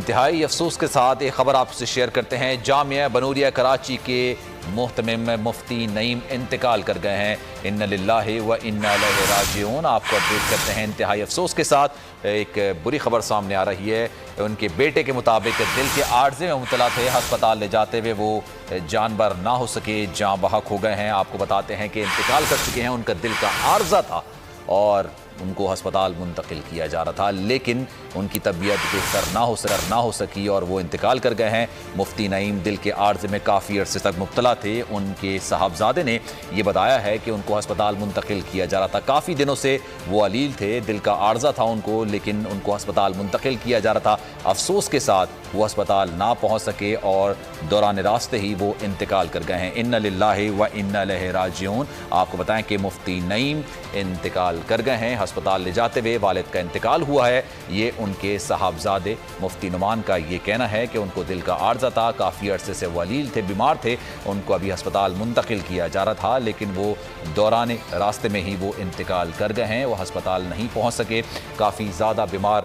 انتہائی افسوس کے ساتھ ایک خبر آپ سے شیئر کرتے ہیں۔ جامعہ بنوریہ کراچی کے محتمم مفتی نعیم انتقال کر گئے ہیں۔ ان للہ و انا الیہ راجعون۔ آپ کو اپڈیٹ کرتے ہیں انتہائی افسوس کے ساتھ ایک بری خبر سامنے آ رہی ہے۔ ان کے بیٹے کے مطابق دل کے عارضے میں مبتلا تھے، ہسپتال لے جاتے ہوئے وہ جان بر نہ ہو سکے، جاں بحق ہو گئے ہیں۔ آپ کو بتاتے ہیں کہ انتقال کر چکے ہیں، ان کا دل کا عارضہ تھا اور ان کو ہسپتال منتقل کیا جا رہا تھا، لیکن ان کی طبیعت بہتر نہ ہو سکی اور وہ انتقال کر گئے ہیں۔ مفتی نعیم دل کے عارضے میں کافی عرصے تک مبتلا تھے۔ ان کے صاحبزادے نے یہ بتایا ہے کہ ان کو ہسپتال منتقل کیا جا رہا تھا، کافی دنوں سے وہ علیل تھے، دل کا عارضہ تھا ان کو، لیکن ان کو ہسپتال منتقل کیا جا رہا تھا۔ افسوس کے ساتھ وہ ہسپتال نہ پہنچ سکے اور دوران راستے ہی وہ انتقال کر گئے ہیں۔ ان للہ و انا الیہ راجعون۔ آپ کو بتائیں کہ مفتی نعیم انتقال کر گئے ہیں، ہسپتال لے جاتے ہوئے والد کا انتقال ہوا ہے۔ یہ ان کے صاحبزادے مفتی نعمان کا یہ کہنا ہے کہ ان کو دل کا عارضہ تھا، کافی عرصے سے وہ علیل تھے، بیمار تھے، ان کو ابھی ہسپتال منتقل کیا جا رہا تھا، لیکن وہ دوران راستے میں ہی وہ انتقال کر گئے ہیں۔ وہ ہسپتال نہیں پہنچ سکے، کافی زیادہ بیمار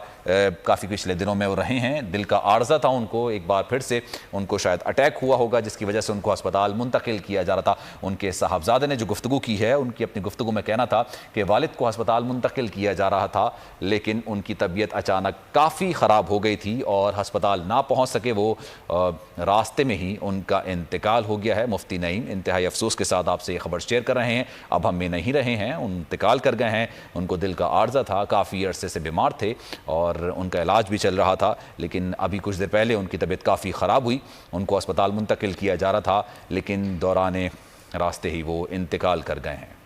کافی پچھلے دنوں میں وہ رہے ہیں، دل کا عارضہ تھا ان کو، ایک بار پھر سے ان کو شاید اٹیک ہوا ہوگا جس کی وجہ سے ان کو ہسپتال منتقل کیا جا رہا تھا۔ ان کے صاحبزادے نے جو گفتگو کی ہے، ان کی اپنی گفتگو میں کہنا تھا کہ والد کو ہسپتال منتقل کیا جا رہا تھا، لیکن ان کی طبیعت اچانک کافی خراب ہو گئی تھی اور ہسپتال نہ پہنچ سکے، وہ راستے میں ہی ان کا انتقال ہو گیا ہے۔ مفتی نعیم انتہائی افسوس کے ساتھ آپ سے یہ خبر شیئر کر رہے ہیں، اب ہم میں نہیں رہے ہیں، انتقال کر گئے ہیں۔ ان کو دل کا عارضہ تھا، کافی عرصے سے بیمار تھے اور ان کا علاج بھی چل رہا تھا، لیکن ابھی کچھ دیر پہلے ان کی طبیعت کافی خراب ہوئی، ان کو ہسپتال منتقل کیا جا رہا تھا، لیکن دوران راستے ہی وہ انتقال کر گئے ہیں۔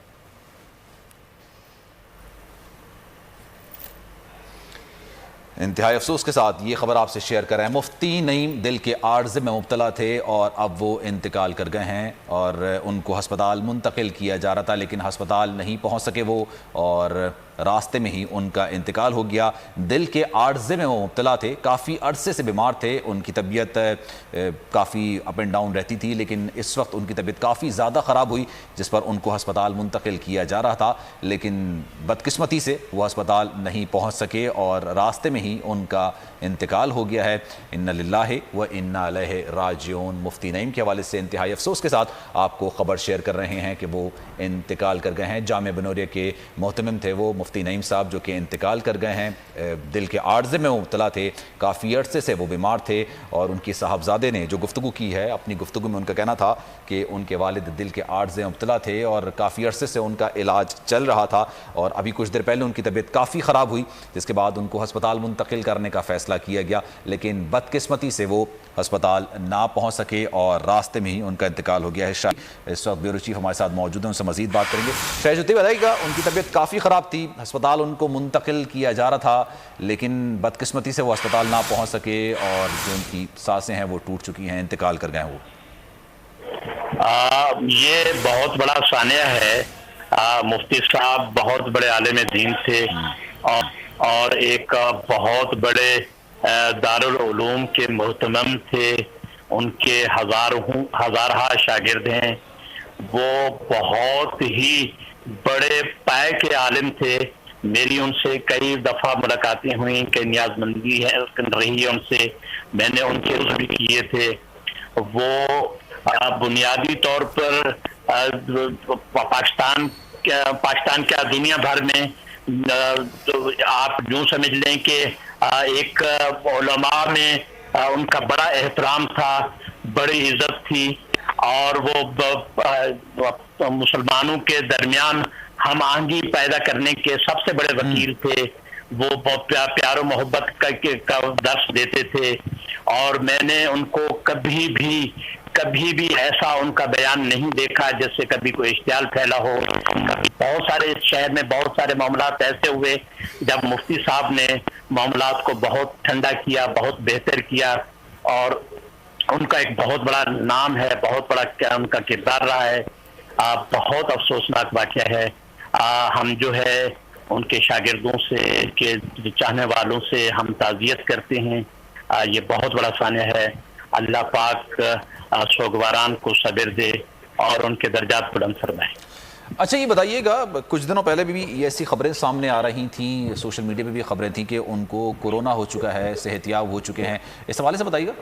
انتہائی افسوس کے ساتھ یہ خبر آپ سے شیئر کر رہے ہیں۔ مفتی نعیم دل کے عارضے میں مبتلا تھے اور اب وہ انتقال کر گئے ہیں اور ان کو ہسپتال منتقل کیا جا رہا تھا، لیکن ہسپتال نہیں پہنچ سکے وہ اور راستے میں ہی ان کا انتقال ہو گیا۔ دل کے عارضے میں وہ مبتلا تھے، کافی عرصے سے بیمار تھے، ان کی طبیعت کافی اپ اینڈ ڈاؤن رہتی تھی، لیکن اس وقت ان کی طبیعت کافی زیادہ خراب ہوئی جس پر ان کو ہسپتال منتقل کیا جا رہا تھا، لیکن بدقسمتی سے وہ ہسپتال نہیں پہنچ سکے اور راستے میں ہی ان کا انتقال ہو گیا ہے۔ ان للہ و انا الیہ راجعون۔ مفتی نعیم کے حوالے سے انتہائی افسوس کے ساتھ آپ کو خبر شیئر کر رہے ہیں کہ وہ انتقال کر گئے ہیں۔ جامعہ بنوریہ کے محتمم تھے وہ مفتی نعیم صاحب، جو کہ انتقال کر گئے ہیں۔ دل کے عارضے میں مبتلا تھے، کافی عرصے سے وہ بیمار تھے اور ان کے صاحبزادے نے جو گفتگو کی ہے، اپنی گفتگو میں ان کا کہنا تھا کہ ان کے والد دل کے عارضے میں مبتلا تھے اور کافی عرصے سے ان کا علاج چل رہا تھا اور ابھی کچھ دیر پہلے ان کی طبیعت کافی خراب ہوئی، جس کے بعد ان کو ہسپتال منتقل کرنے کا فیصلہ کیا گیا، لیکن بدقسمتی سے وہ ہسپتال نہ پہنچ سکے اور راستے میں ہی ان کا انتقال ہو گیا ہے۔ اس وقت بیورو چیف ہمارے ساتھ موجود ہیں، ان سے مزید بات کریں گے۔ شاہد بتائیے گا، ان کی طبیعت کافی خراب تھی، ہسپتال ان کو منتقل کیا جا رہا تھا، لیکن بدقسمتی سے وہ ہسپتال نہ پہنچ سکے اور جو ان کی سانسیں ہیں وہ ٹوٹ چکی ہیں، انتقال کر گئے ہیں وہ۔ یہ بہت بڑا سانحہ ہے۔ مفتی صاحب بہت بڑے عالم دین تھے اور ایک بہت بڑے دارالعلوم کے محتمم تھے، ان کے ہزارہ شاگرد ہیں، وہ بہت ہی بڑے پائے کے عالم تھے۔ میری ان سے کئی دفعہ ملاقاتیں ہوئیں، کئی نیاز مندی رہی ہے ان سے، میں نے ان کے عرض بھی کیے تھے۔ وہ بنیادی طور پر پاکستان کیا دنیا بھر میں آپ یوں سمجھ لیں کہ ایک علماء میں ان کا بڑا احترام تھا، بڑی عزت تھی اور وہ مسلمانوں کے درمیان ہم آہنگی پیدا کرنے کے سب سے بڑے وکیل تھے۔ وہ پیار و محبت کا درس دیتے تھے اور میں نے ان کو کبھی بھی ایسا ان کا بیان نہیں دیکھا جس سے کبھی کوئی اشتعال پھیلا ہو۔ بہت سارے اس شہر میں بہت سارے معاملات ایسے ہوئے جب مفتی صاحب نے معاملات کو بہت ٹھنڈا کیا، بہت بہتر کیا اور ان کا ایک بہت بڑا نام ہے، بہت بڑا ان کا کردار رہا ہے۔ بہت افسوسناک واقعہ ہے۔ ہم جو ہے ان کے شاگردوں سے، کے چاہنے والوں سے ہم تعزیت کرتے ہیں۔ یہ بہت بڑا سانحہ ہے۔ اللہ پاک سوگواران کو صبر دے اور ان کے درجات بلند فرمائے۔ اچھا یہ بتائیے گا، کچھ دنوں پہلے بھی ایسی خبریں سامنے آ رہی تھیں، سوشل میڈیا پہ بھی خبریں تھیں کہ ان کو کورونا ہو چکا ہے، صحت یاب ہو چکے ہیں، اس حوالے سے بتائیے گا۔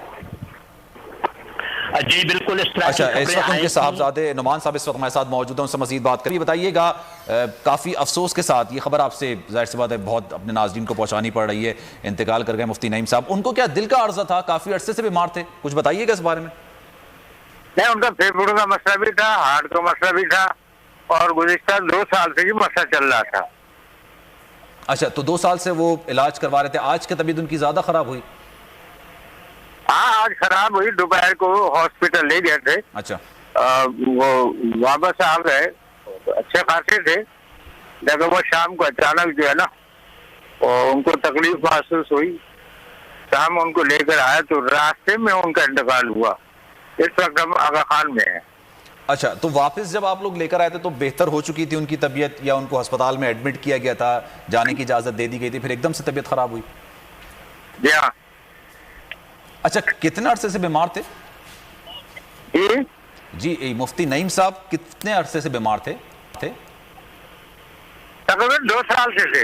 جی بالکل اس طرح اچھا، اس وقت ان کے صاحبزادے نعمان صاحب اس وقت ہمارے ساتھ موجود ہیں، ان سے مزید بات کریے۔ بتائیے گا، کافی افسوس کے ساتھ یہ خبر آپ سے ظاہر سی بات ہے بہت اپنے ناظرین کو پہنچانی پڑ رہی ہے، انتقال کر گئے مفتی نعیم صاحب۔ ان کو کیا دل کا عرضہ تھا؟ کافی عرصے سے بیمار تھے، کچھ بتائیے گا اس بارے میں۔ نہیں، ان کا پھیپھڑوں کا مسئلہ بھی تھا، ہارٹ کا مسئلہ بھی تھا، اور گزشتہ 2 سال سے یہ مسئلہ چل رہا تھا۔ اچھا، تو 2 سال سے وہ علاج کروا رہے تھے، آج کی طبیعت ان کی زیادہ خراب ہوئی؟ ہاں، آج خراب ہوئی، دوپہر کو ہاسپٹل لے گئے تھے۔ اچھا، وہ واپس آ گئے، اچھے خاصے تھے، لیکن وہ شام کو اچانک جو ہے نا ان کو تکلیف محسوس ہوئی، شام ان کو لے کر آیا تو راستے میں ان کا انتقال ہوا۔ اس وقت ہم آغا خان میں ہیں۔ اچھا، تو واپس جب آپ لوگ لے کر آئے تھے تو بہتر ہو چکی تھی ان کی طبیعت، یا ان کو ہسپتال میں ایڈمٹ کیا گیا تھا، جانے کی اجازت دے دی گئی تھی، پھر ایک دم سے طبیعت خراب ہوئی؟ جی ہاں۔ اچھا، کتنے عرصے سے بیمار تھے؟ جی، مفتی نعیم صاحب کتنے عرصے سے بیمار تھے؟ تقریباً 2 سال سے تھے۔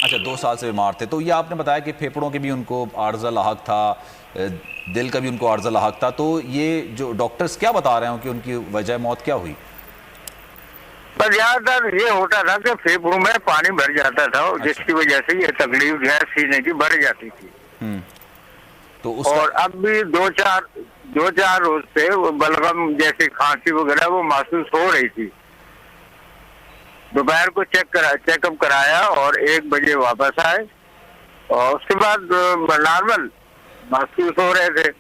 اچھا، 2 سال سے بیمار تھے، تو یہ آپ نے بتایا کہ پھیپھڑوں کے بھی ان کو عارضہ لاحق تھا، دل کا بھی ان کو عارضہ لاحق تھا، تو یہ جو ڈاکٹرز کیا بتا رہے ہیں کہ ان کی وجہ موت کیا ہوئی؟ پر زیادہ تر یہ ہوتا تھا کہ پھیپھڑوں میں پانی بھر جاتا تھا، جس کی وجہ سے یہ تکلیف جو ہے سینے کی بڑھ جاتی تھی۔ تو اور اب بھی 2-4 روز سے وہ بلغم جیسی کھانسی وغیرہ وہ محسوس ہو رہی تھی۔ دوپہر کو چیک اپ کرایا اور 1 بجے واپس آئے، اور اس کے بعد نارمل محسوس ہو رہے تھے۔